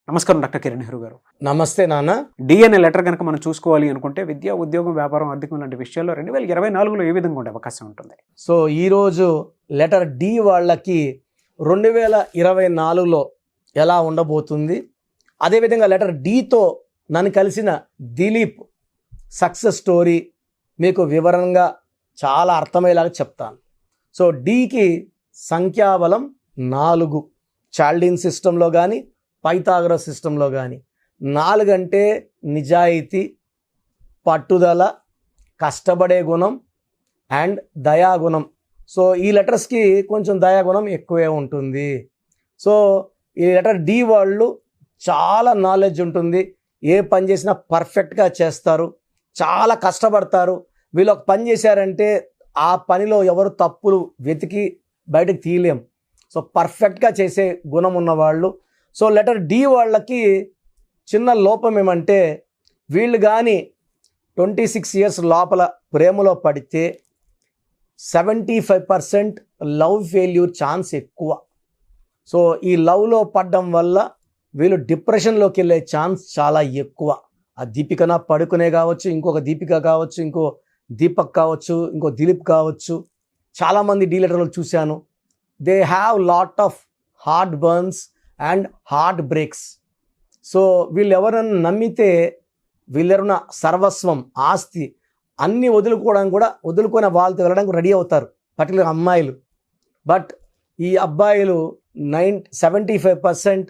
నమస్కారం డాక్టర్ కిరణ్ నెహ్రూ గారు. నమస్తే నాన్న. డి అనే లెటర్ కనుక మనం చూసుకోవాలి అనుకుంటే విద్య, ఉద్యోగం, వ్యాపారం, ఆర్థికం లాంటి విషయాల్లో 2024లో ఏ విధంగా ఉండే అవకాశం ఉంటుంది? సో ఈరోజు లెటర్ డి వాళ్ళకి 2024లో ఎలా ఉండబోతుంది, అదేవిధంగా లెటర్ డితో నన్ను కలిసిన దిలీప్ సక్సెస్ స్టోరీ మీకు వివరంగా చాలా అర్థమయ్యేలాగా చెప్తాను. సో డికి సంఖ్యాబలం 4. చాల్డిన్ సిస్టంలో కానీ పైథాగరస్ సిస్టంలో కానీ 4 అంటే నిజాయితీ, పట్టుదల, కష్టపడే గుణం అండ్ దయాగుణం. సో ఈ లెటర్స్కి కొంచెం దయాగుణం ఎక్కువే ఉంటుంది. సో ఈ లెటర్ డి వాళ్ళు చాలా నాలెడ్జ్ ఉంటుంది, ఏ పని చేసినా పర్ఫెక్ట్గా చేస్తారు, చాలా కష్టపడతారు. వీళ్ళు ఒక పని చేశారంటే ఆ పనిలో ఎవరు తప్పులు వెతికి బయటకు తీయలేం. సో పర్ఫెక్ట్గా చేసే గుణం ఉన్నవాళ్ళు. సో లెటర్ డి వాళ్ళకి చిన్న లోపం ఏమంటే, వీళ్ళు కానీ 26 ఇయర్స్ లోపల ప్రేమలో పడితే 75% లవ్ ఫెయిల్యూర్ ఛాన్స్ ఎక్కువ. సో ఈ లవ్లో పడడం వల్ల వీళ్ళు డిప్రెషన్లోకి వెళ్ళే ఛాన్స్ చాలా ఎక్కువ. ఆ దీపికన పడుకునే కావచ్చు, ఇంకొక దీపిక కావచ్చు, ఇంకో దీపక్ కావచ్చు, ఇంకో దిలీప్ కావచ్చు, చాలామంది డీ లెటర్లు చూశాను. They have lot of heart burns and heart breaks. So వీళ్ళు ఎవరన్నా నమ్మితే వీళ్ళెవరన్న సర్వస్వం, ఆస్తి అన్నీ వదులుకొని వాళ్ళతో వెళ్ళడానికి రెడీ అవుతారు, పర్టికులర్ అమ్మాయిలు. బట్ ఈ అబ్బాయిలు 75%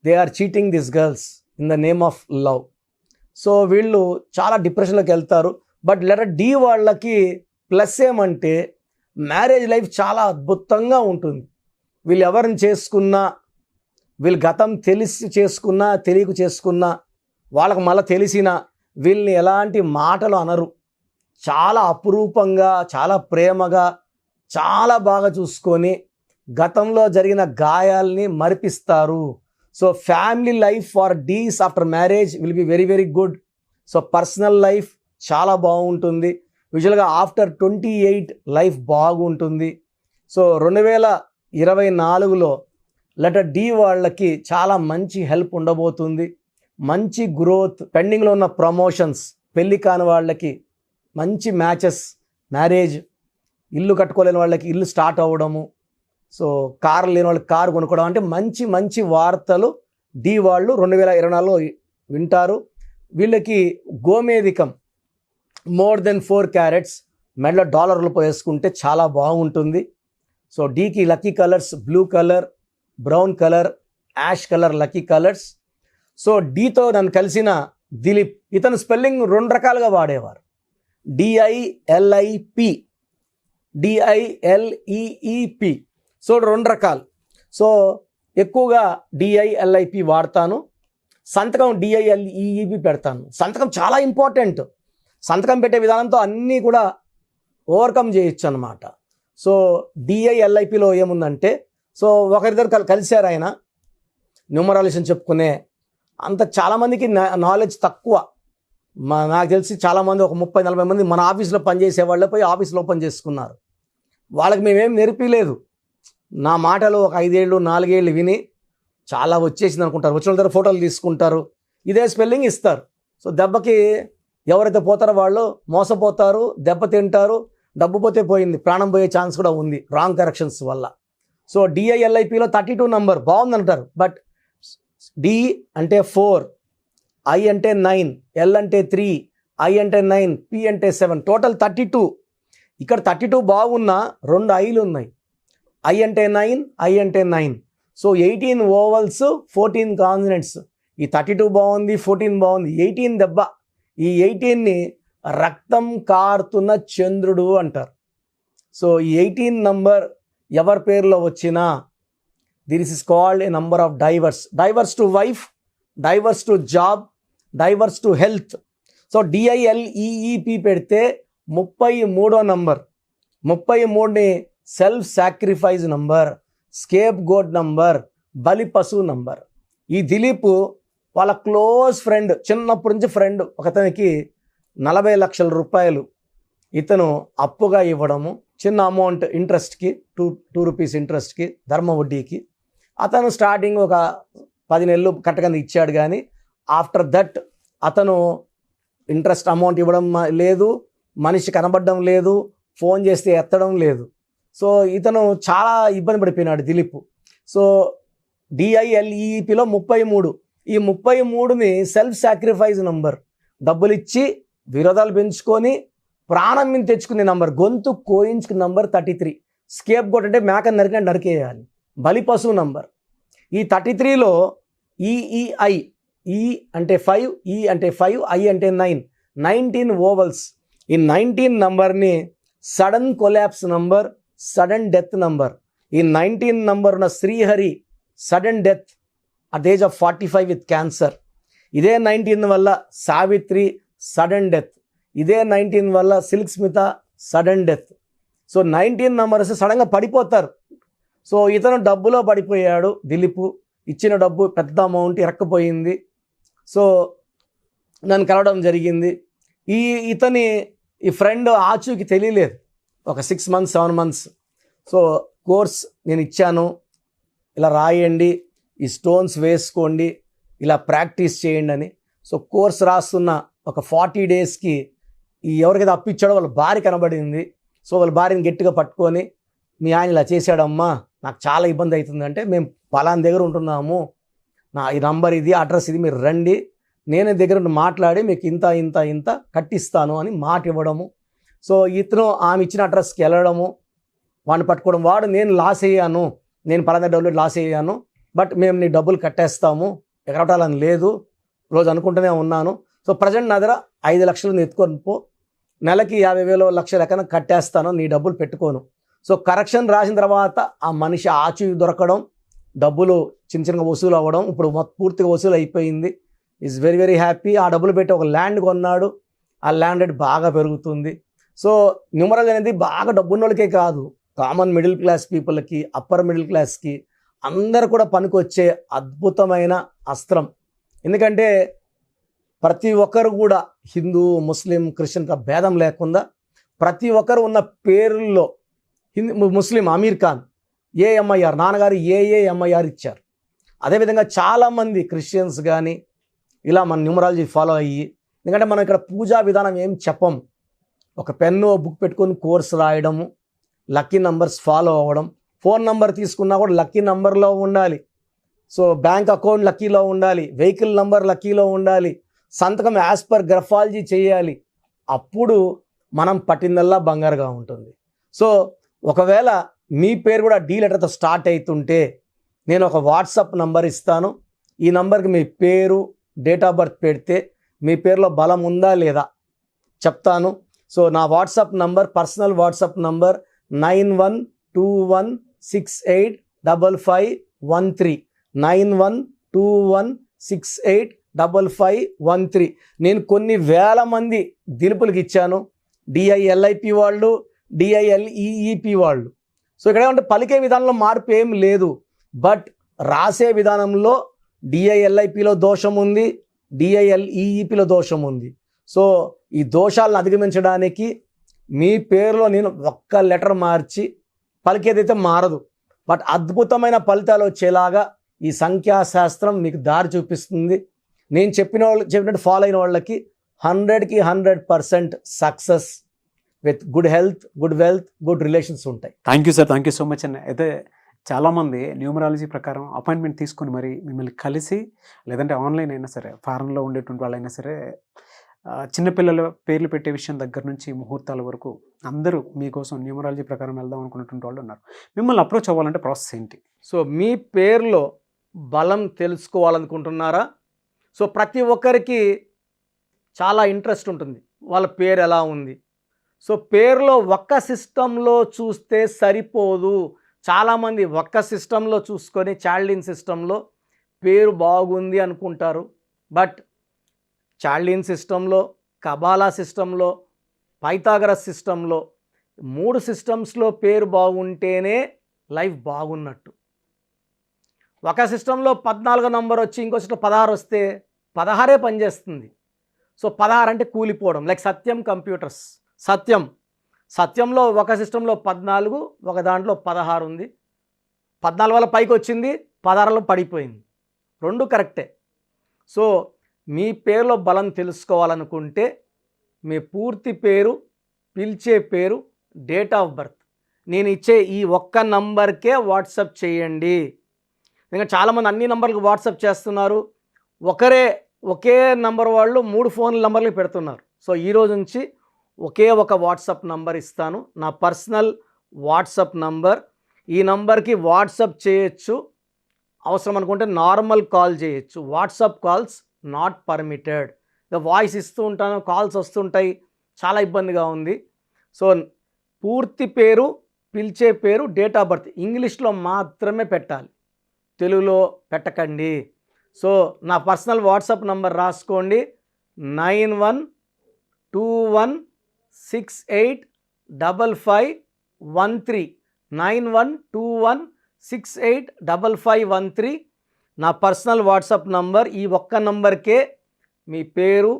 they are cheating this girls in the name of love. So వీళ్ళు చాలా డిప్రెషన్లోకి వెళ్తారు. బట్ లెటర్ డి వాళ్ళకి ప్లస్ ఏమంటే, మ్యారేజ్ లైఫ్ చాలా అద్భుతంగా ఉంటుంది. వీళ్ళు ఎవరిని చేసుకున్నా, వీళ్ళు గతం తెలిసి చేసుకున్నా తెలియక చేసుకున్నా, వాళ్ళకి మళ్ళీ తెలిసిన వీళ్ళని ఎలాంటి మాటలు అనరు. చాలా అపురూపంగా, చాలా ప్రేమగా, చాలా బాగా చూసుకొని గతంలో జరిగిన గాయాల్ని మరిపిస్తారు. So family life for Ds after marriage will be very very good. So personal life చాలా బాగుంటుంది. యూజువల్గా ఆఫ్టర్ 28 లైఫ్ బాగుంటుంది. సో 2024లో లెటర్ డి వాళ్ళకి చాలా మంచి హెల్ప్ ఉండబోతుంది. మంచి గ్రోత్, పెండింగ్లో ఉన్న ప్రమోషన్స్, పెళ్ళి కాని వాళ్ళకి మంచి మ్యాచెస్, మ్యారేజ్, ఇల్లు కట్టుకోలేని వాళ్ళకి ఇల్లు స్టార్ట్ అవ్వడము, సో కారు లేని వాళ్ళకి కారు కొనుక్కోవడం, అంటే మంచి మంచి వార్తలు డి వాళ్ళు 2024లో వింటారు. వీళ్ళకి గోమేధికం మోర్ దెన్ 4 క్యారెట్స్ మెడలో డాలర్లు వేసుకుంటే చాలా బాగుంటుంది. సో డీకి lucky colours blue colour, brown colour, ash colour lucky colours. So డీతో నన్ను కలిసిన దిలీప్, ఇతను స్పెల్లింగ్ 2 రకాలుగా వాడేవారు. DILIP, DILEEP. సో 2 రకాలు. సో ఎక్కువగా DILIP వాడతాను. సంతకం DILEEP పెడతాను. సంతకం చాలా ఇంపార్టెంట్. సంతకం పెట్టే విధానంతో అన్నీ కూడా ఓవర్కమ్ చేయొచ్చు అన్నమాట. సో DILIPలో ఏముందంటే, సో ఒకరిద్దరు కలిశారు, ఆయన న్యూమరాలిజం చెప్పుకునే అంత చాలామందికి నాలెడ్జ్ తక్కువ. నాకు తెలిసి చాలామంది ఒక 30-40 మంది మన ఆఫీస్లో పనిచేసే వాళ్ళే పోయి ఆఫీస్లో ఓపెన్ చేసుకున్నారు. వాళ్ళకి మేమేం నేర్పిలేదు. నా మాటలు ఒక 5 ఏళ్ళు 4 ఏళ్ళు విని చాలా వచ్చేసింది అనుకుంటారు. వచ్చిన దగ్గర ఫోటోలు తీసుకుంటారు, ఇదే స్పెల్లింగ్ ఇస్తారు. సో దెబ్బకి ఎవరైతే పోతారో వాళ్ళు మోసపోతారు, దెబ్బ తింటారు, డబ్బు పోతే పోయింది, ప్రాణం పోయే ఛాన్స్ కూడా ఉంది రాంగ్ కరెక్షన్స్ వల్ల. సో DILIPలో 32 నంబర్ బాగుందంటారు. బట్ D అంటే 4, I అంటే 9, L అంటే 3, I అంటే 9, P అంటే 7, టోటల్ 32. ఇక్కడ 32 బాగున్నా 2 ఐలు ఉన్నాయి. I అంటే 9, I అంటే 9. So 18 ovals, 14 consonants. ఈ 32 బాగుంది, 14 బాగుంది, 18 దెబ్బ. ఈ 18ని రక్తం కారుతున్న చంద్రుడు అంటారు. సో ఈ 18 నంబర్ ఎవరి పేరులో వచ్చినా this is called a number of divorce. Divorce to wife, divorce to job, divorce to health. So DILEEP పెడితే 33వ నంబర్. 33ని self sacrifice number, scapegoat number, బలి పశువు నంబర్. ఈ దిలీప్ వాళ్ళ క్లోజ్ ఫ్రెండ్, చిన్నప్పటి నుంచి ఫ్రెండ్ ఒకతనికి 40 లక్షల రూపాయలు ఇతను అప్పుగా ఇవ్వడము, చిన్న అమౌంట్ ఇంట్రెస్ట్కి, 2 రూపీస్ ఇంట్రెస్ట్కి, ధర్మ వడ్డీకి. అతను స్టార్టింగ్ ఒక 10 నెలలు కరెక్ట్గా ఇచ్చాడు. కానీ ఆఫ్టర్ దట్ అతను ఇంట్రెస్ట్ అమౌంట్ ఇవ్వడం లేదు, మనిషి కనబడడం లేదు, ఫోన్ చేస్తే ఎత్తడం లేదు. సో ఇతను చాలా ఇబ్బంది పడిపోయినాడు దిలీప్. సో DILEEPలో 33, ఈ 33ని సెల్ఫ్ సాక్రిఫైస్ నంబర్, డబ్బులు ఇచ్చి విరోధాలు పెంచుకొని ప్రాణం మీద తెచ్చుకునే నంబర్, గొంతు కోయించుకున్న నంబర్ 33. స్కేప్ గోట్ అంటే మేకను నరికేయాలి, బలి పశువు నంబర్. ఈ 33లో EEI, ఈ అంటే 5, ఈ అంటే 5, I అంటే 9, 19 ఓవల్స్. ఈ 19 నంబర్ని sudden collapse number, sudden death number. ఈ 19 నంబర్ ఉన్న Srihari sudden death at the age of 45 with cancer. ఇదే 19 వల్ల సావిత్రి సడన్ డెత్. ఇదే 19 వల్ల Silk Smitha sudden death. So 19 numbers సడన్గా పడిపోతారు. సో ఇతను డబ్బులో పడిపోయాడు దిలీప్. ఇచ్చిన డబ్బు పెద్ద అమౌంట్ ఇరక్కపోయింది. సో నన్ను కలవడం జరిగింది. ఇతని ఫ్రెండ్ ఆచూకి తెలియలేదు ఒక 6 months 7 months. సో కోర్స్ నేను ఇచ్చాను, ఇలా రాయండి, ఈ స్టోన్స్ వేసుకోండి, ఇలా ప్రాక్టీస్ చేయండి అని. సో కోర్స్ రాస్తున్న ఒక 40 daysకి ఎవరికైతే అప్పిచ్చాడో వాళ్ళ భార్య కనబడింది. సో వాళ్ళ భార్యని గట్టిగా పట్టుకొని, మీ ఆయన ఇలా చేశాడమ్మా, నాకు చాలా ఇబ్బంది అవుతుంది అంటే, మేము పలానా దగ్గర ఉంటున్నాము, ఈ నంబర్ ఇది, అడ్రస్ ఇది, మీరు రండి, నేనే దగ్గర మాట్లాడి మీకు ఇంత ఇంత ఇంత కట్టిస్తాను అని మాట ఇవ్వడము. సో ఇతను ఆమె ఇచ్చిన అడ్రస్కి వెళ్ళడము, వాడిని పట్టుకోవడం. వాడు నేను లాస్ అయ్యాను, నేను పలానా డబ్బులు లాస్ అయ్యాను, బట్ మేము నీ డబ్బులు కట్టేస్తాము, ఎగరటాలని లేదు, రోజు అనుకుంటూనే ఉన్నాను. సో ప్రజెంట్ నా దగ్గర 5 లక్షలు ఎత్తుకొని పో, నెలకి 50,000 లక్షల ఎక్కడ కట్టేస్తాను, నీ డబ్బులు పెట్టుకోను. సో కరెక్షన్ రాసిన తర్వాత ఆ మనిషి ఆచూ దొరకడం, డబ్బులు చిన్న చిన్నగా వసూలు అవ్వడం, ఇప్పుడు పూర్తిగా వసూలు అయిపోయింది. Is very very happy. ఆ డబ్బులు పెట్టి ఒక ల్యాండ్ కొన్నాడు, ఆ ల్యాండ్ రేట్ బాగా పెరుగుతుంది. సో న్యూమరాలజీ అనేది బాగా డబ్బున్న వాళ్ళకే కాదు, కామన్ మిడిల్ క్లాస్ పీపుల్కి, అప్పర్ మిడిల్ క్లాస్కి అందరు కూడా పనికొచ్చే అద్భుతమైన అస్త్రం. ఎందుకంటే ప్రతి ఒక్కరు కూడా హిందూ, ముస్లిం, క్రిస్టియన్ భేదం లేకుండా ప్రతి ఒక్కరు ఉన్న పేర్లలో ముస్లిం అమీర్ ఖాన్ AMIR, నాన్నగారు AAMIR ఇచ్చారు. అదేవిధంగా చాలామంది క్రిస్టియన్స్ కానీ ఇలా మన న్యూమరాలజీ ఫాలో అయ్యి, ఎందుకంటే మనం ఇక్కడ పూజా విధానం ఏం చెప్పం, ఒక పెన్ను బుక్ పెట్టుకొని కోర్స్ రాయడము, లక్కీ నంబర్స్ ఫాలో అవ్వడం, ఫోన్ నంబర్ తీసుకున్నా కూడా లక్కీ నంబర్లో ఉండాలి. సో బ్యాంక్ అకౌంట్ లక్కీలో ఉండాలి, వెహికల్ నంబర్ లక్కీలో ఉండాలి, సంతకం యాజ్ పర్ గ్రఫాలజీ చేయాలి. అప్పుడు మనం పట్టిందల్లా బంగారుగా ఉంటుంది. సో ఒకవేళ మీ పేరు కూడా D లెటర్తో స్టార్ట్ అవుతుంటే నేను ఒక వాట్సాప్ నంబర్ ఇస్తాను. ఈ నంబర్కి మీ పేరు, డేట్ ఆఫ్ బర్త్ పెడితే మీ పేరులో బలం ఉందా లేదా చెప్తాను. సో నా WhatsApp number, personal WhatsApp number 9121685513, 9121685513. నేను కొన్ని వేల మంది దిలుపులకు ఇచ్చాను, DILIP వాళ్ళు, DILEEP వాళ్ళు. సో ఇక్కడ ఏమంటే పలికే విధానంలో మార్పు ఏం లేదు, బట్ రాసే విధానంలో DILIPలో దోషం ఉంది, DILEEPలో దోషం ఉంది. సో ఈ దోషాలను అధిగమించడానికి మీ పేరులో నేను ఒక్క లెటర్ మార్చి, పలికేదైతే మారదు, బట్ అద్భుతమైన ఫలితాలు వచ్చేలాగా ఈ సంఖ్యాశాస్త్రం మీకు దారి చూపిస్తుంది. నేను చెప్పినట్టు ఫాలో అయిన వాళ్ళకి 100కి 100% success with good health, good wealth, good relations ఉంటాయి. Thank you sir, thank you so much అండి. అయితే చాలామంది న్యూమరాలజీ ప్రకారం అపాయింట్మెంట్ తీసుకొని మరి మిమ్మల్ని కలిసి, లేదంటే ఆన్లైన్ అయినా సరే, ఫారెన్లో ఉండేటువంటి వాళ్ళైనా సరే, చిన్నపిల్లల పేర్లు పెట్టే విషయం దగ్గర నుంచి ముహూర్తాల వరకు అందరూ మీకోసం న్యూమరాలజీ ప్రకారం వెళ్దాం అనుకున్నటువంటి వాళ్ళు ఉన్నారు. మిమ్మల్ని అప్రోచ్ అవ్వాలంటే ప్రాసెస్ ఏంటి? సో మీ పేరులో బలం తెలుసుకోవాలనుకుంటున్నారా? సో ప్రతి ఒక్కరికి చాలా ఇంట్రెస్ట్ ఉంటుంది, వాళ్ళ పేరు ఎలా ఉంది. సో పేరులో ఒక్క సిస్టంలో చూస్తే సరిపోదు. చాలామంది ఒక్క సిస్టంలో చూసుకొని చాల్డిన్ సిస్టంలో పేరు బాగుంది అనుకుంటారు, బట్ చాల్డిన్ సిస్టంలో, కబాలా సిస్టంలో, పైథాగరస్ సిస్టంలో 3 సిస్టమ్స్లో పేరు బాగుంటేనే లైఫ్ బాగున్నట్టు. ఒక సిస్టంలో 14 నంబర్ వచ్చి ఇంకో సిస్టంలో 16 వస్తే 16 పనిచేస్తుంది. సో 16 అంటే కూలిపోవడం. లైక్ సత్యం కంప్యూటర్స్, సత్యంలో ఒక సిస్టంలో 14, ఒక దాంట్లో 16 ఉంది. 14 వల్ల పైకి వచ్చింది, 16లో పడిపోయింది. రెండు కరెక్టే. సో మీ పేరులో బలం తెలుసుకోవాలనుకుంటే మీ పూర్తి పేరు, పిలిచే పేరు, డేట్ ఆఫ్ బర్త్ నేను ఇచ్చే ఈ ఒక్క నంబర్కే వాట్సాప్ చేయండి. ఇంకా చాలామంది అన్ని నంబర్లకు వాట్సాప్ చేస్తున్నారు. ఒకే నంబర్ వాళ్ళు 3 ఫోన్ నంబర్లు పెడుతున్నారు. సో ఈరోజు నుంచి ఒకే ఒక వాట్సాప్ నంబర్ ఇస్తాను, నా పర్సనల్ వాట్సాప్ నంబర్. ఈ నంబర్కి వాట్సాప్ చేయొచ్చు, అవసరం అనుకుంటే నార్మల్ కాల్ చేయొచ్చు. WhatsApp calls not permitted. ఇక వాయిస్ ఇస్తూ ఉంటాను, కాల్స్ వస్తుంటాయి, చాలా ఇబ్బందిగా ఉంది. సో పూర్తి పేరు, పిలిచే పేరు, డేట్ ఆఫ్ బర్త్ ఇంగ్లీష్లో మాత్రమే పెట్టాలి, తెలుగులో పెట్టకండి. సో నా పర్సనల్ వాట్సాప్ నంబర్ రాసుకోండి, 9121685513 9121685513 నా పర్సనల్ వాట్సాప్ నంబర్. ఈ ఒక్క నంబర్కే మీ పేరు,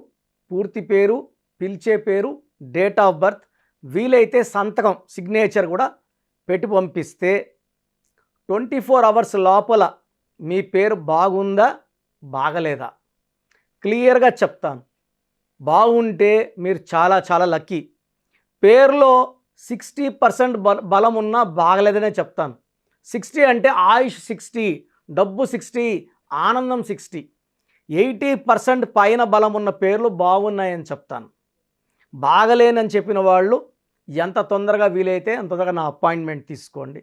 పూర్తి పేరు, పిలిచే పేరు, డేట్ ఆఫ్ బర్త్, వీలైతే సంతకం, సిగ్నేచర్ కూడా పెట్టి పంపిస్తే 24 అవర్స్ లోపల మీ పేరు బాగుందా బాగలేదా క్లియర్గా చెప్తాను. బాగుంటే మీరు చాలా చాలా లక్కీ. పేరులో 60% బలం ఉన్నా బాగలేదనే చెప్తాను. 60 అంటే ఆయుష్ 60, డబ్బు 60, ఆనందం 60. 80% పైన బలం ఉన్న పేర్లు బాగున్నాయని చెప్తాను. బాగలేనని చెప్పిన వాళ్ళు ఎంత తొందరగా వీలైతే అంత తొందరగా నా అపాయింట్మెంట్ తీసుకోండి.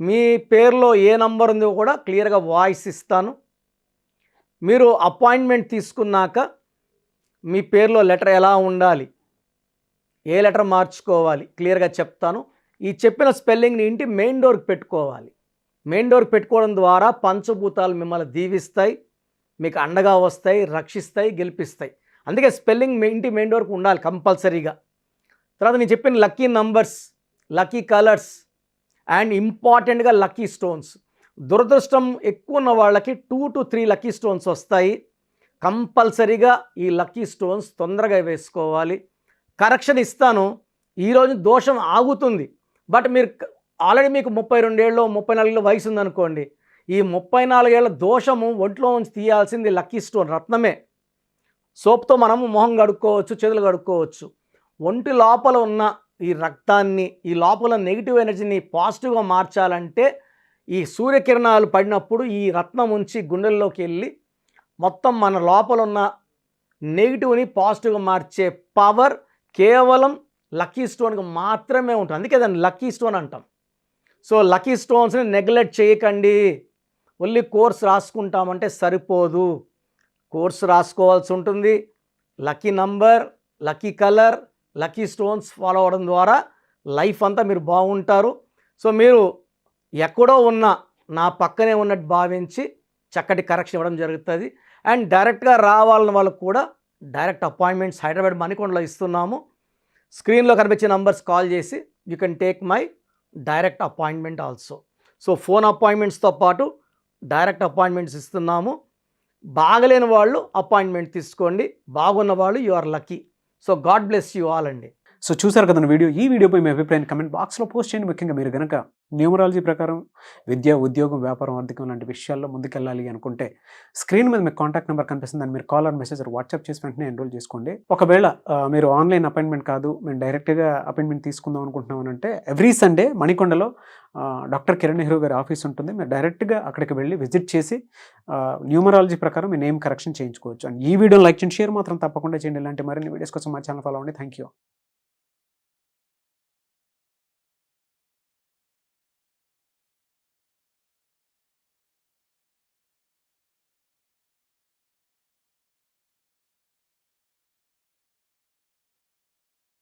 మీ పేరులో ఏ నంబర్ ఉందో కూడా క్లియర్గా వాయిస్ ఇస్తాను. మీరు అపాయింట్మెంట్ తీసుకున్నాక మీ పేరులో లెటర్ ఎలా ఉండాలి, ఏ లెటర్ మార్చుకోవాలి క్లియర్గా చెప్తాను. ఈ చెప్పిన స్పెల్లింగ్ని ఇంటి మెయిన్ డోర్కి పెట్టుకోవాలి. మెయిన్ డోర్కి పెట్టుకోవడం ద్వారా పంచభూతాలు మిమ్మల్ని దీవిస్తాయి, మీకు అండగా వస్తాయి, రక్షిస్తాయి, గెలిపిస్తాయి. అందుకే స్పెల్లింగ్ ఇంటి మెయిన్ డోర్కి ఉండాలి కంపల్సరీగా. తర్వాత నేను చెప్పిన lucky numbers, lucky colours and ఇంపార్టెంట్గా లక్కీ స్టోన్స్. దురదృష్టం ఎక్కువ ఉన్న వాళ్ళకి 2 to 3 లక్కీ స్టోన్స్ వస్తాయి. కంపల్సరీగా ఈ లక్కీ స్టోన్స్ తొందరగా వేసుకోవాలి. కరెక్షన్ ఇస్తాను, ఈరోజు దోషం ఆగుతుంది. బట్ మీరు ఆల్రెడీ మీకు 32 ఏళ్ళు 34 ఏళ్ళ వయసు ఉందనుకోండి, ఈ 34 ఏళ్ళ దోషము ఒంట్లో నుంచి తీయాల్సింది లక్కీ స్టోన్ రత్నమే. సోప్తో మనము మొహం కడుక్కోవచ్చు, చేతులు కడుక్కోవచ్చు. ఒంటి లోపల ఉన్న ఈ రక్తాన్ని, ఈ లోపల నెగిటివ్ ఎనర్జీని పాజిటివ్గా మార్చాలంటే ఈ సూర్యకిరణాలు పడినప్పుడు ఈ రత్నం ఉంచి గుండెల్లోకి వెళ్ళి మొత్తం మన లోపల ఉన్న నెగిటివ్ని పాజిటివ్గా మార్చే పవర్ కేవలం లక్కీ స్టోన్కి మాత్రమే ఉంటుంది. అందుకే దాన్ని లక్కీ స్టోన్ అంటాం. సో లక్కీ స్టోన్స్ని నెగ్లెక్ట్ చేయకండి. ఓన్లీ కోర్స్ రాసుకుంటామంటే సరిపోదు, కోర్స్ రాసుకోవాల్సి ఉంటుంది. Lucky number, lucky colour, lucky stones follow అవ్వడం ద్వారా లైఫ్ అంతా మీరు బాగుంటారు. సో మీరు ఎక్కడో ఉన్న నా పక్కనే ఉన్నట్టు భావించి చక్కటి కరెక్షన్ ఇవ్వడం జరుగుతుంది. అండ్ డైరెక్ట్గా రావాలని వాళ్ళకు కూడా డైరెక్ట్ అపాయింట్మెంట్స్ హైదరాబాద్ మణికొండలో ఇస్తున్నాము. స్క్రీన్లో కనిపించే నంబర్స్ కాల్ చేసి you can take my direct appointment also. So phone అపాయింట్మెంట్స్తో పాటు డైరెక్ట్ అపాయింట్మెంట్స్ ఇస్తున్నాము. బాగలేని వాళ్ళు అపాయింట్మెంట్ తీసుకోండి, బాగున్న వాళ్ళు you are lucky. So God bless you all అండి. సో చూసారు కదా వీడియో. ఈ వీడియోపై మీ అభిప్రాయాన్ని కమెంట్ బాక్స్లో పోస్ట్ చేయండి. ముఖ్యంగా మీరు కనుక న్యూమరాలజీ ప్రకారం విద్య, ఉద్యోగం, వ్యాపారం, ఆర్థికం లాంటి విషయాల్లో ముందుకెళ్ళాలి అనుకుంటే స్క్రీన్ మీద మీకు కాంటాక్ట్ నెంబర్ కనిపిస్తుంది, దాన్ని మీరు కాల్ ఆర్ మెసేజ్ వాట్సాప్ చేసి వెంటనే ఎన్రోల్ చేసుకోండి. ఒకవేళ మీరు ఆన్లైన్ అపాయింట్మెంట్ కాదు, మేము డైరెక్ట్గా అపాయింట్మెంట్ తీసుకుందాం అనుకుంటున్నాం అంటే ఎవ్రీ సండే మణికొండలో డాక్టర్ కిరణ్ నెహ్రూ గారి ఆఫీస్ ఉంటుంది. మీరు డైరెక్ట్గా అక్కడికి వెళ్ళి విజిట్ చేసి న్యూమరాలజీ ప్రకారం మీ నేమ్ కరెక్షన్ చేయించుకోవచ్చు. అండ్ ఈ వీడియో లైక్ చేయండి, షేర్ మాత్రం తప్పకుండా చేయండి. ఇలాంటి మరిన్ని వీడియోస్ కోసం మా ఛానల్ ఫాలో అవ్వండి. Thank you.